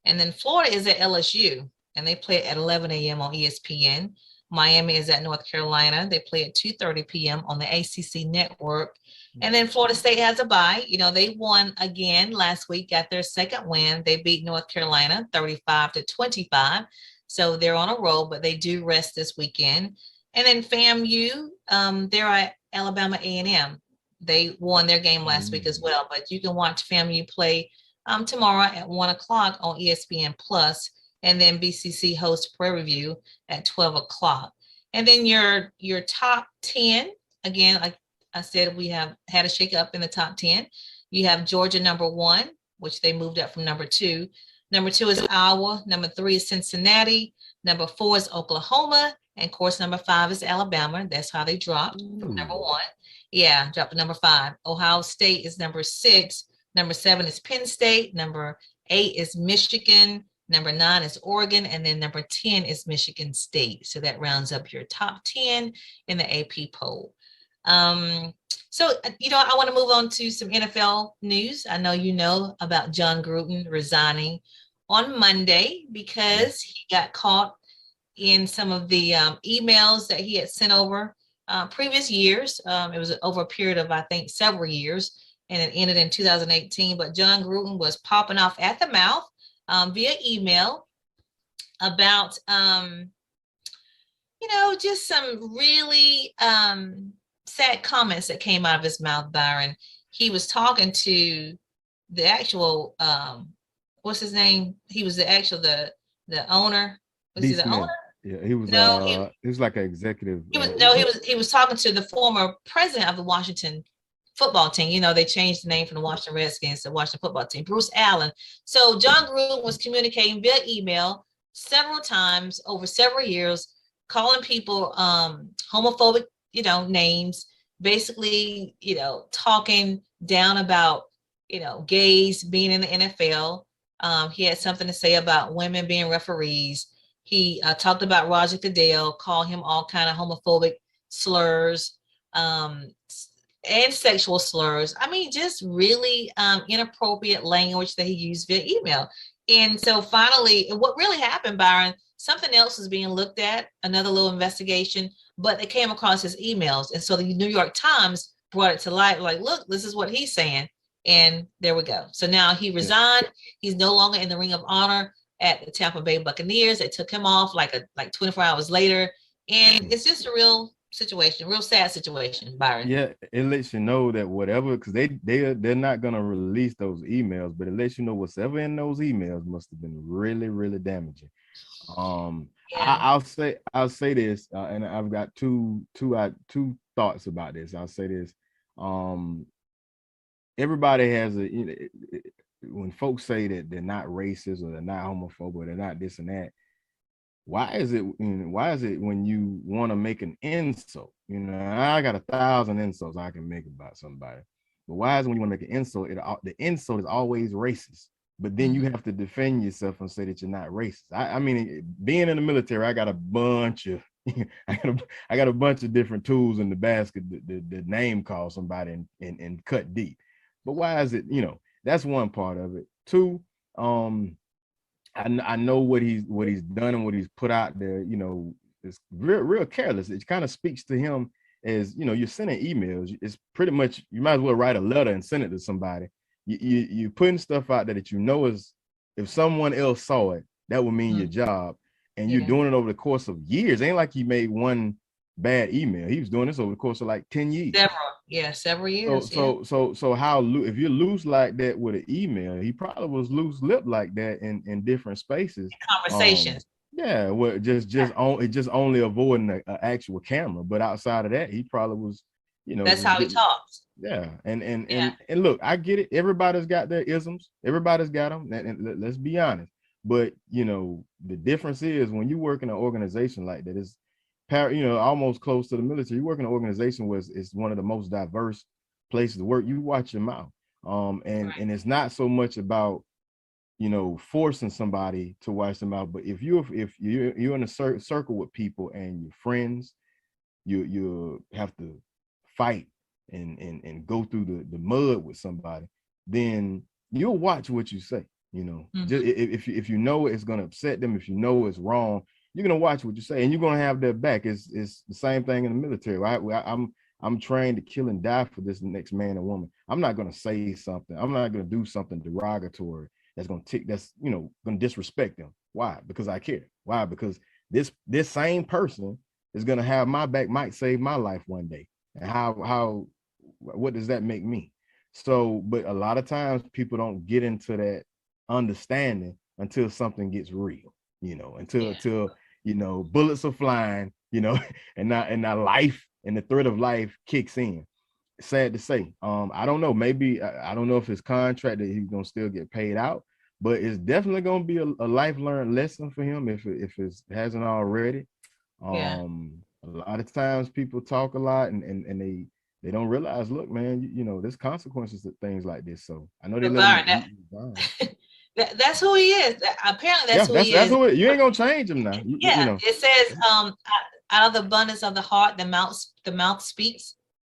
And then Florida is at LSU, and they play at 11 a.m. on ESPN. Miami is at North Carolina. They play at 2:30 p.m. on the ACC network. And then Florida State has a bye. You know, they won again last week, got their second win. They beat North Carolina 35-25. So they're on a roll, but they do rest this weekend. And then FAMU, they're at Alabama A&M. They won their game last week as well, but you can watch FAMU play tomorrow at 1 o'clock on ESPN Plus. And then BCC hosts Prairie View at 12 o'clock. And then your top 10, again, like I said, we have had a shake up in the top 10. You have Georgia number 1, which they moved up from number 2. Number 2 is Iowa. Number 3 is Cincinnati. Number 4 is Oklahoma. And of course, number 5 is Alabama. That's how they dropped from number 1. Yeah, dropped to number 5. Ohio State is number 6. Number 7 is Penn State. Number 8 is Michigan. Number 9 is Oregon, and then number 10 is Michigan State. So that rounds up your top 10 in the AP poll. So, I want to move on to some NFL news. I know you know about John Gruden resigning on Monday because he got caught in some of the emails that he had sent over previous years. It was over a period of, I think, several years, and it ended in 2018. But John Gruden was popping off at the mouth via email about, just some really sad comments that came out of his mouth, Byron. He was talking to the actual, what's his name? He was the owner. Was he the owner? Yeah, he was. No, he was like an executive. He was talking to the former president of the Washington football team. They changed the name from the Washington Redskins to the Washington football team, Bruce Allen. So John Gruden was communicating via email several times over several years, calling people homophobic, names, basically, talking down about, gays being in the NFL. He had something to say about women being referees. He talked about Roger Goodell, called him all kind of homophobic slurs, and sexual slurs. I mean, just really inappropriate language that he used via email. And so finally, what really happened, Byron, something else was being looked at, another little investigation, but they came across his emails. And so the New York Times brought it to light, like, look, this is what he's saying. And there we go. So now he resigned. He's no longer in the Ring of Honor at the Tampa Bay Buccaneers. They took him off like 24 hours later. And it's just a real sad situation, Byron. Yeah, it lets you know that whatever, because they're not gonna release those emails, but it lets you know whatever in those emails must have been really, really damaging. I'll say this, and I've got two thoughts about this. I'll say this. Everybody has when folks say that they're not racist or they're not homophobic or they're not this and that, why is it when you want to make an insult? I got 1,000 insults I can make about somebody, but why is it when you want to make an insult, the insult is always racist, but then you have to defend yourself and say that you're not racist? I mean, being in the military, I got a bunch of I got a bunch of different tools in the basket that name call somebody and cut deep. But why is it, that's one part of it. Two, I know what he's done and what he's put out there, it's real careless. It kind of speaks to him as you're sending emails. It's pretty much, you might as well write a letter and send it to somebody. You putting stuff out there that is, if someone else saw it, that would mean your job, and you're doing it over the course of years. Ain't like he made one bad email. He was doing this over the course of like 10 years. Several years. So how, if you're loose like that with an email, he probably was loose lip like that in different spaces, conversations. Well, just only avoiding an actual camera, but outside of that, he probably was, that's how he talks. Yeah, and look, I get it. Everybody's got their isms. Everybody's got them. And let's be honest. But the difference is when you work in an organization like that, it's almost close to the military. You work in an organization where it's one of the most diverse places to work. You watch your mouth. And it's not so much about forcing somebody to watch them out, but if you're in a circle with people and your friends, you have to fight and go through the mud with somebody, then you'll watch what you say. Just if you know it's going to upset them, if it's wrong, you're going to watch what you say, and you're going to have their back. It's the same thing in the military. I'm trained to kill and die for this next man or woman. I'm not going to say something. I'm not going to do something derogatory that's going to going to disrespect them. Why? Because I care. Why? Because this same person is going to have my back, might save my life one day. And what does that make me? So, but a lot of times people don't get into that understanding until something gets real, until bullets are flying, and now life and the threat of life kicks in. Sad to say. I don't know. Maybe I don't know if his contract that he's gonna still get paid out, but it's definitely gonna be a life learned lesson for him if it hasn't already. A lot of times people talk a lot and they don't realize, look, man, there's consequences to things like this. So I know they let him. That's who he is. Apparently, that's who he is. You ain't gonna change him now. It says, out of the abundance of the heart, the mouth speaks.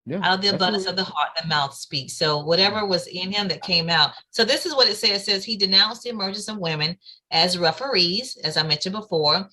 Yeah, out of the abundance of the heart, the mouth speaks. So whatever was in him that came out. So this is what it says. It says he denounced the emergence of women as referees, as I mentioned before,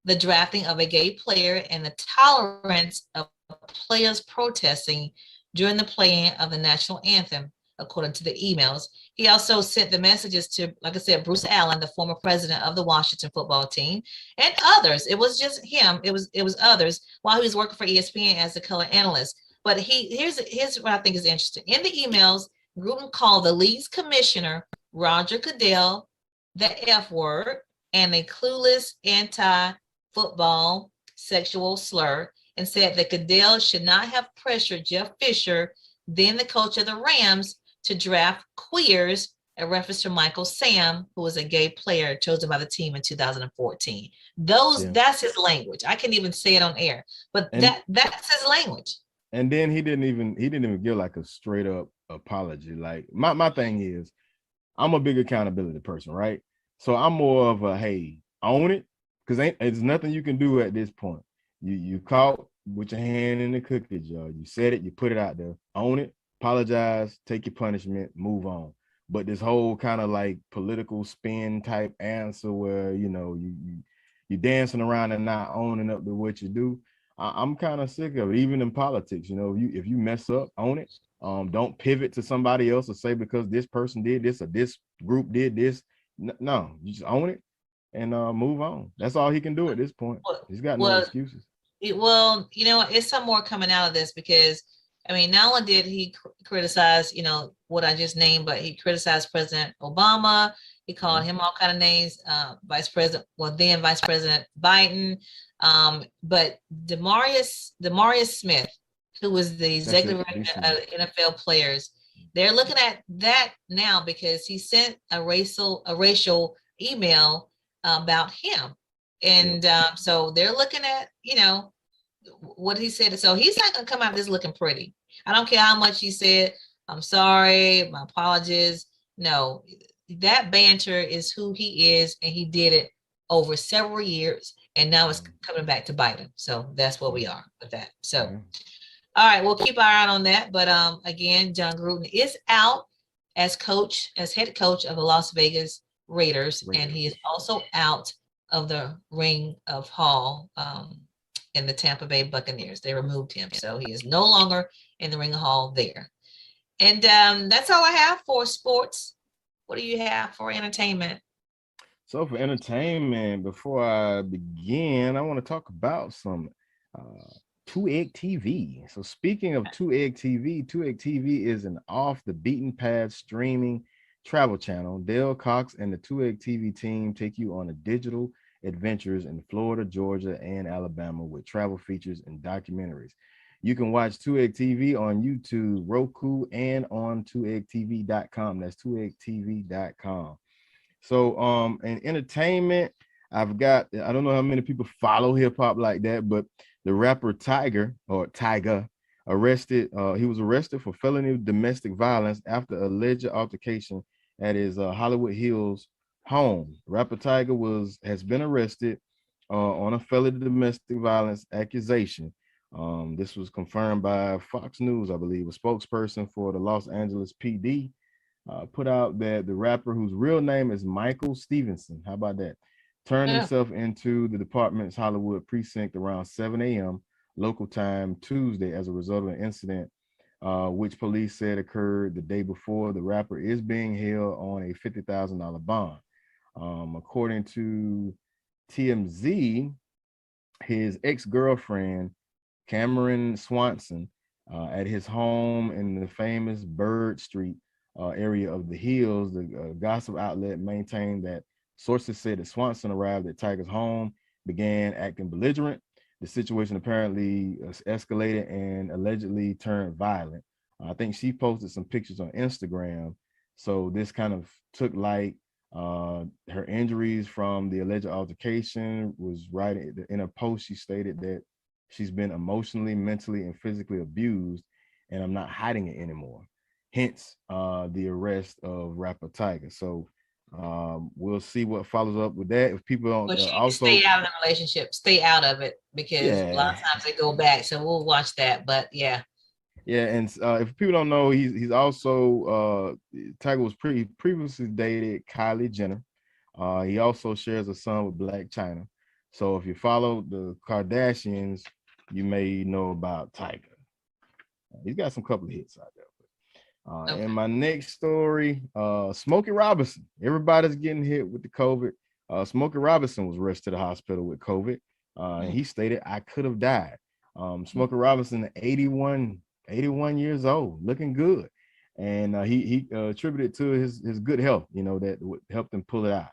the drafting of a gay player, and the tolerance of players protesting during the playing of the national anthem, according to the emails. He also sent the messages to, like I said, Bruce Allen, the former president of the Washington football team, and others. It was just him. It was others while he was working for ESPN as a color analyst. But here's what I think is interesting. In the emails, Gruden called the league's commissioner, Roger Goodell, the F word and a clueless anti-football sexual slur, and said that Goodell should not have pressured Jeff Fisher, then the coach of the Rams, to draft queers, a reference to Michael Sam, who was a gay player chosen by the team in 2014. That's his language. I can't even say it on air, but that's his language. And then he didn't even give like a straight up apology. Like my thing is, I'm a big accountability person, right? So I'm more of a, hey, own it, because there's nothing you can do at this point. You caught with your hand in the cookie jar. You said it, you put it out there, own it, apologize, take your punishment, move on. But this whole kind of like political spin type answer where you dancing around and not owning up to what you do, I'm kind of sick of it. Even in politics, if you mess up, own it. Don't pivot to somebody else or say because this person did this or this group did this. No, you just own it and move on. That's all he can do at this point. He's got no excuses. It's some more coming out of this, because not only did he criticize, what I just named, but he criticized President Obama. He called him all kind of names, then Vice President Biden. But Demarius Smith, who was the executive director of NFL players, they're looking at that now because he sent a racial email about him. And so they're looking at, what he said. So he's not going to come out just looking pretty. I don't care how much he said, I'm sorry, my apologies. No, that banter is who he is, and he did it over several years, and now it's coming back to bite him. So that's where we are with that. So, all right, we'll keep our eye on that. But again, Jon Gruden is out as head coach of the Las Vegas Raiders, and he is also out of the Ring of Hall in the Tampa Bay Buccaneers. They removed him, so he is no longer in the Ring Hall there. And that's all I have for sports. What do you have for entertainment? So for entertainment, before I begin, I want to talk about some Two Egg TV. So speaking of Two Egg TV, Two Egg TV is an off the beaten path streaming travel channel. Dale Cox and the Two Egg TV team take you on a digital adventures in Florida, Georgia, and Alabama with travel features and documentaries. You can watch Two Egg TV on YouTube, Roku, and on twoeggtv.com. That's twoeggtv.com. So in entertainment, I've got, I don't know how many people follow hip hop like that, but the rapper Tyga he was arrested for felony domestic violence after alleged altercation at his Hollywood Hills home. Rapper Tyga has been arrested on a felony domestic violence accusation. This was confirmed by Fox News, I believe. A spokesperson for the Los Angeles PD put out that the rapper, whose real name is Michael Stevenson, how about that, turned himself into the department's Hollywood precinct around 7 a.m. local time Tuesday as a result of an incident which police said occurred the day before. The rapper is being held on a $50,000 bond. According to TMZ, his ex-girlfriend, Cameron Swanson, at his home in the famous Bird Street area of the Hills, the gossip outlet maintained that sources said that Swanson arrived at Tyga's home, began acting belligerent. The situation apparently escalated and allegedly turned violent. I think she posted some pictures on Instagram. So this kind of took light. Her injuries from the alleged altercation was right in a post. She stated that she's been emotionally, mentally, and physically abused, and I'm not hiding it anymore. Hence the arrest of rapper Tyga. So we'll see what follows up with that. If people don't also stay out of the relationship, stay out of it, because a lot of times they go back. So we'll watch that. But yeah. Yeah, and if people don't know, he's also Tyga was previously dated Kylie Jenner. He also shares a son with Black China. So if you follow the Kardashians, you may know about Tyga. He's got some couple of hits out there. Okay. And my next story, Smokey Robinson. Everybody's getting hit with the COVID. Smokey Robinson was rushed to the hospital with COVID. And he stated, "I could have died." Smokey Robinson, 81 years old, looking good. And he attributed to his good health, that helped him pull it out.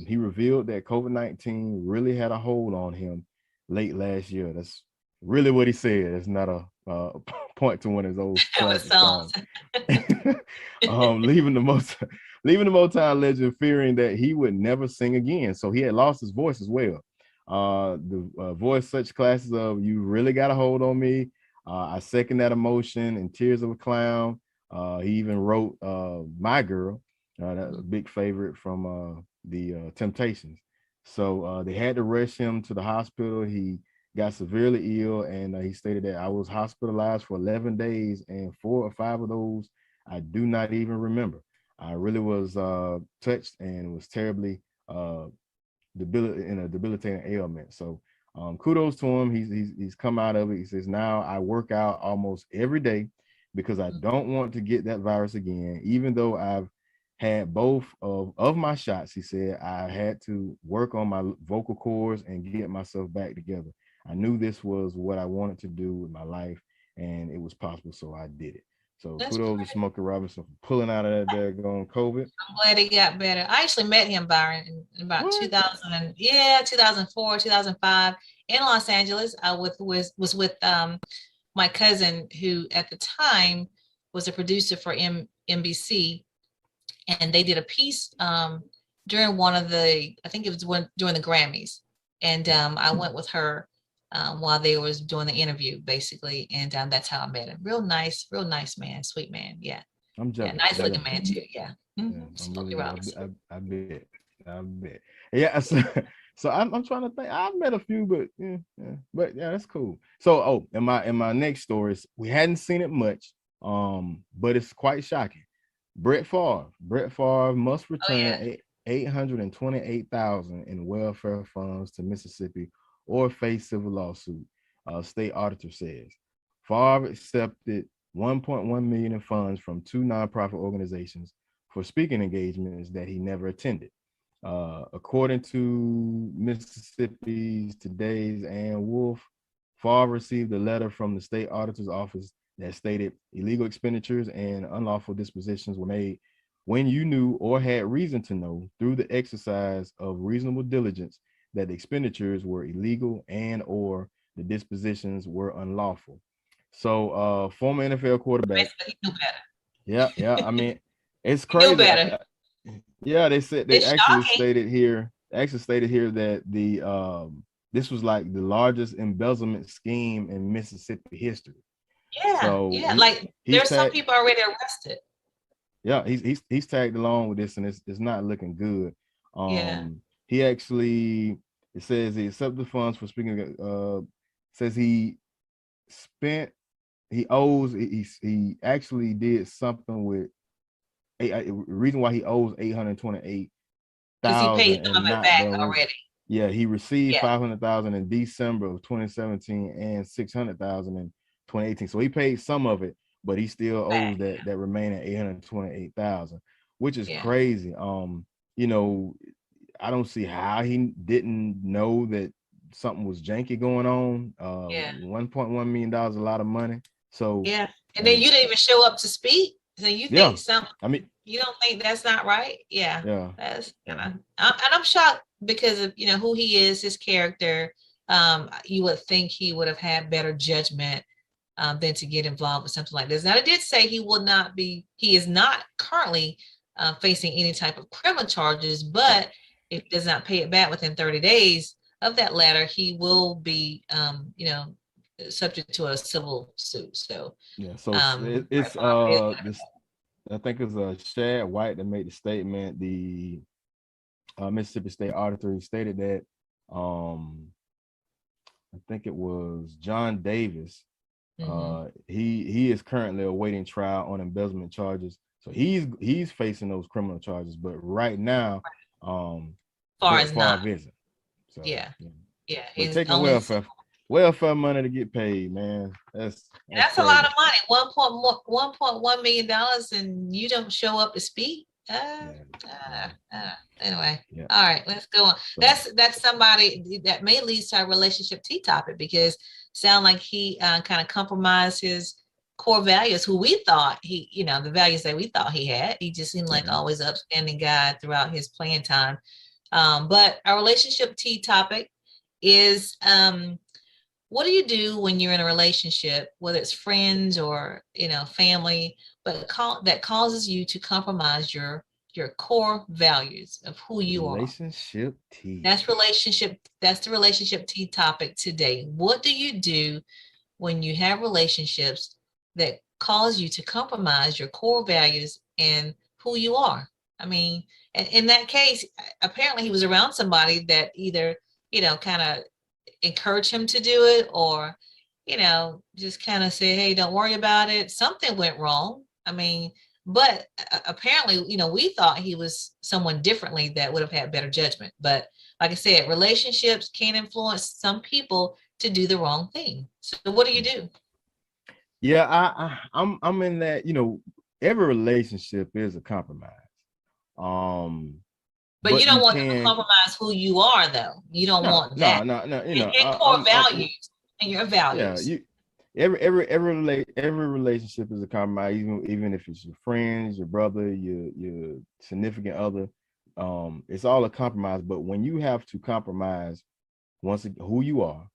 He revealed that COVID-19 really had a hold on him late last year. That's really what he said. It's not a point to one of his old classic songs. Leaving the Motown legend fearing that he would never sing again. So he had lost his voice as well. The voice such classes of "You Really Got a Hold on Me," "I Second That Emotion," and "Tears of a Clown." He even wrote "My Girl," that's a big favorite from the Temptations. So they had to rush him to the hospital. He got severely ill, and he stated that, "I was hospitalized for 11 days, and 4 or 5 of those I do not even remember. I really was touched and was terribly in a debilitating ailment." So kudos to him. He's come out of it. He says, "Now I work out almost every day because I don't want to get that virus again. Even though I've had both of my shots," he said, "I had to work on my vocal cords and get myself back together. I knew this was what I wanted to do with my life, and it was possible, so I did it." So kudos to Smokey Robinson for pulling out of that daggone COVID. I'm glad he got better. I actually met him, Byron, in about 2004, 2005 in Los Angeles. I was with my cousin, who at the time was a producer for NBC, and they did a piece during one of the, I think it was during the Grammys, and I went with her while they was doing the interview, basically, and that's how I met him. Real nice man, sweet man. Yeah, I'm jealous. Yeah, nice looking man too. Yeah, I bet. Yeah, so I'm trying to think. I've met a few, but that's cool. So in my next stories, we hadn't seen it much, but it's quite shocking. Brett Favre must return $828,000 in welfare funds to Mississippi or face civil lawsuit. State auditor says Favre accepted 1.1 million in funds from two nonprofit organizations for speaking engagements that he never attended. According to Mississippi's Today's Ann Wolf, Favre received a letter from the state auditor's office that stated illegal expenditures and unlawful dispositions were made when you knew or had reason to know through the exercise of reasonable diligence that the expenditures were illegal and or the dispositions were unlawful. So former NFL quarterback. Basically, he knew better. Yeah. I mean, it's He knew crazy. better. Yeah, they said they It's actually shocking. stated here that the this was like the largest embezzlement scheme in Mississippi history. Yeah, So yeah. Like he's there's some tagged, people already arrested. yeah, he's tagged along with this, and it's not looking good. Yeah. He actually, it says he accepted the funds for speaking. Says he spent, he owes, he actually did something with reason why he owes 828,000 Because he paid some and of it not back those. already. Yeah, he received Yeah. 500,000 in December of 2017 and 600,000 in 2018. So he paid some of it, but he still owes Back. that remaining 828,000, which is Yeah. crazy. You know, I don't see how he didn't know that something was janky going on. Yeah. $1.1 million is a lot of money. So Yeah. And then you didn't even show up to speak. So you think I mean, you don't think that's not right? Yeah. yeah. That's and I'm shocked because of who he is, his character. You would think he would have had better judgment than to get involved with something like this. Now, it did say he is not currently facing any type of criminal charges, but if he does not pay it back within 30 days of that letter, he will be, subject to a civil suit. So, yeah. So it's this, I think it's Shad White that made the statement. The Mississippi State Auditor, he stated that I think it was John Davis. He is currently awaiting trial on embezzlement charges. So he's facing those criminal charges, but right now, Favre isn't. So yeah. But taking welfare money to get paid, man. That's a lot of money. $1.1 million, and you don't show up to speak. Anyway, all right, let's go on. So, that's somebody that may lead to our relationship T topic, because sound like he kind of compromised his core values, who we thought the values that we thought he had. He just seemed like always upstanding guy throughout his playing time. But our relationship T topic is what do you do when you're in a relationship, whether it's friends or family, but that causes you to compromise your core values of who you are? Relationship T. That's the relationship T topic today. What do you do when you have relationships that cause you to compromise your core values and who you are? I mean, in that case, apparently he was around somebody that either, kind of encourage him to do it, or just kind of say, hey, don't worry about it. Something went wrong. I mean, but apparently we thought he was someone differently that would have had better judgment. But like I said, relationships can influence some people to do the wrong thing. So what do you do? Yeah, I'm in that. Every relationship is a compromise. But you don't want them to compromise who you are, though. You don't want that. No. And core values and your values. Yeah, every relationship is a compromise, even if it's your friends, your brother, your significant other. It's all a compromise. But when you have to compromise, once again, who you are,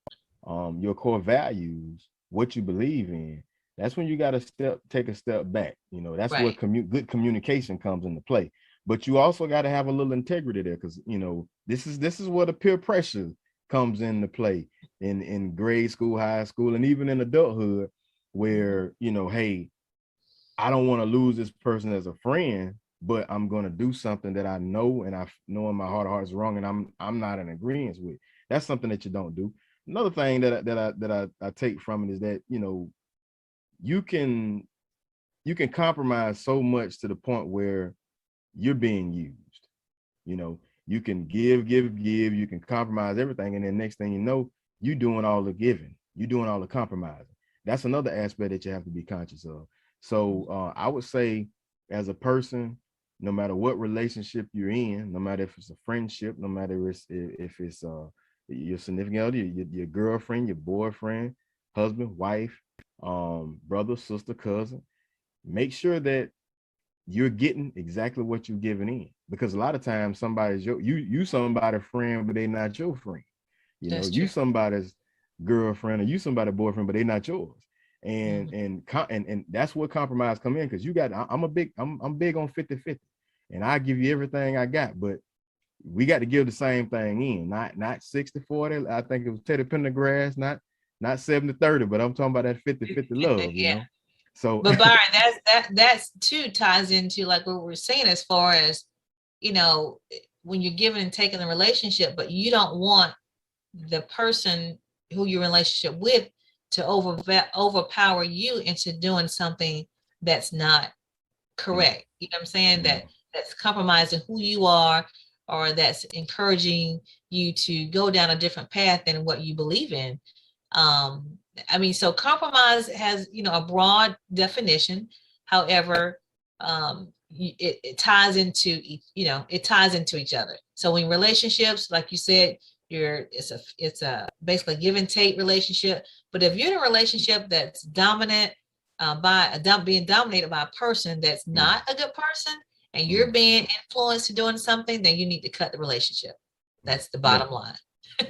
your core values, what you believe in, that's when you got to take a step back. That's where good communication comes into play. But you also got to have a little integrity there, because this is where the peer pressure comes into play in grade school, high school, and even in adulthood, where hey, I don't want to lose this person as a friend, but I'm going to do something that I know and I know in my heart of hearts is wrong, and I'm not in agreement with. That's something that you don't do. Another thing that I take from it is that you can compromise so much to the point where you're being used. You can give, you can compromise everything, and then next thing you know, you doing all the giving, you doing all the compromising. That's another aspect that you have to be conscious of. So I would say, as a person, no matter what relationship you're in, no matter if it's a friendship, no matter if it's your significant other, your girlfriend, your boyfriend, husband, wife, brother, sister, cousin, make sure that you're getting exactly what you're giving in. Because a lot of times somebody's you somebody's friend, but they're not your friend. You know, That's you true. somebody's girlfriend or you somebody's boyfriend, but they're not yours. And Mhm. and that's what compromise come in, because you got I'm big on 50-50, and I give you everything I got, but we got to give the same thing in, not 60-40. I think it was Teddy Pendergrass, not 70-30, but I'm talking about that 50-50 love, you Yeah. know. So But Byron, that's too ties into like what we're saying as far as, you know, when you're giving and taking the relationship, but you don't want the person who you're in relationship with to overpower you into doing something that's not correct. You know what I'm saying? That's compromising who you are, or that's encouraging you to go down a different path than what you believe in. I mean, so compromise has, you know, a broad definition. However, it ties into, you know, it ties into each other. So in relationships, like you said, it's a basically a give and take relationship. But if you're in a relationship that's dominant, being dominated by a person that's not a good person, and you're being influenced to doing something, then you need to cut the relationship. That's the yeah, bottom line.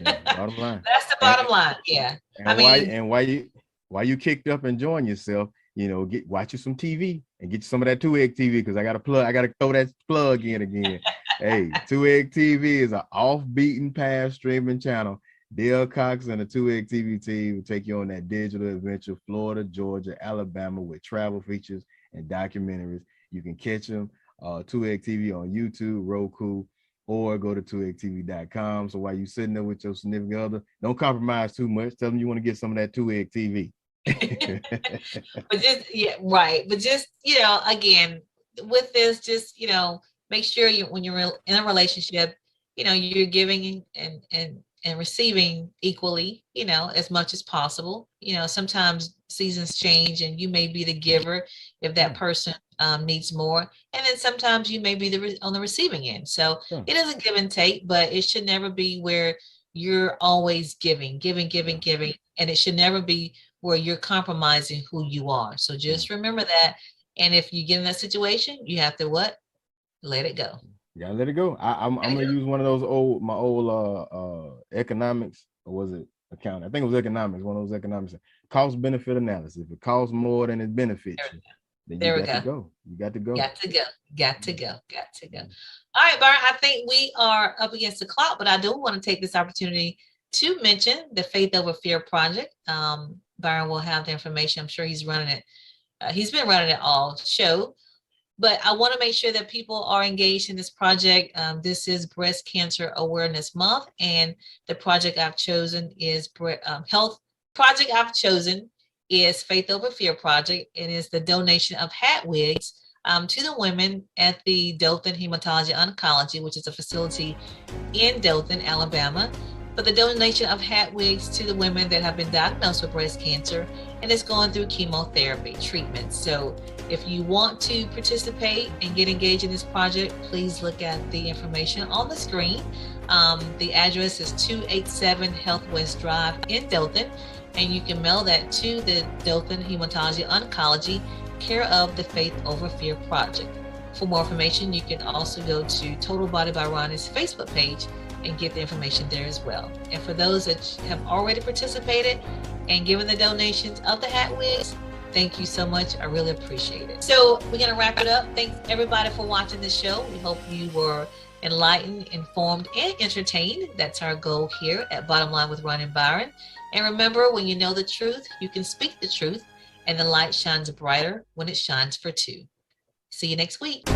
yeah, bottom line. That's the bottom line. Yeah. I And mean, why you kicked up enjoying yourself, you know, watch you some TV and get you some of that 2 egg TV, because I gotta throw that plug in again. Hey, 2 egg TV is an off beaten path streaming channel. Dale Cox and the 2 egg TV team will take you on that digital adventure, Florida, Georgia, Alabama, with travel features and documentaries. You can catch them 2 egg TV on YouTube, Roku, or go to 2eggtv.com. So while you're sitting there with your significant other, don't compromise too much. Tell them you want to get some of that 2 egg TV. but just, yeah, right. But just, you know, again, with this, just, you know, make sure you, when you're in a relationship, you know, you're giving and receiving equally, you know, as much as possible. You know, sometimes seasons change and you may be the giver if that person needs more. And then sometimes you may be on the receiving end. So it is a give and take, but it should never be where you're always giving. And it should never be where you're compromising who you are. So just remember that. And if you get in that situation, you have to what? Let it go. You gotta let it go. I'm gonna use one of those my old economics, or was it accounting? I think it was economics, one of those economics. Cost benefit analysis. If it costs more than it benefits you, then you got to go. You got to go. Got to go. Got to go. Got to go. All right, Byron, I think we are up against the clock, but I do want to take this opportunity to mention the Faith Over Fear project. Byron will have the information. I'm sure he's running it. He's been running it all show, but I want to make sure that people are engaged in this project. This is Breast Cancer Awareness Month, and the project I've chosen is Health Project I've chosen is Faith Over Fear Project. It is the donation of hat wigs to the women at the Dothan Hematology Oncology, which is a facility in Dothan, Alabama. But the donation of hat wigs to the women that have been diagnosed with breast cancer and is going through chemotherapy treatment. So if you want to participate and get engaged in this project, please look at the information on the screen. The address is 287 Health West Drive in Dothan, and you can mail that to the Dothan Hematology Oncology, care of the Faith Over Fear Project. For more information, you can also go to Total Body by Roni's Facebook page and get the information there as well. And for those that have already participated and given the donations of the hat wigs, thank you so much. I really appreciate it. So we're going to wrap it up. Thanks everybody for watching this show. We hope you were enlightened, informed, and entertained. That's our goal here at Bottom Line with Roni Byron. And remember, when you know the truth, you can speak the truth, and the light shines brighter when it shines for two. See you next week.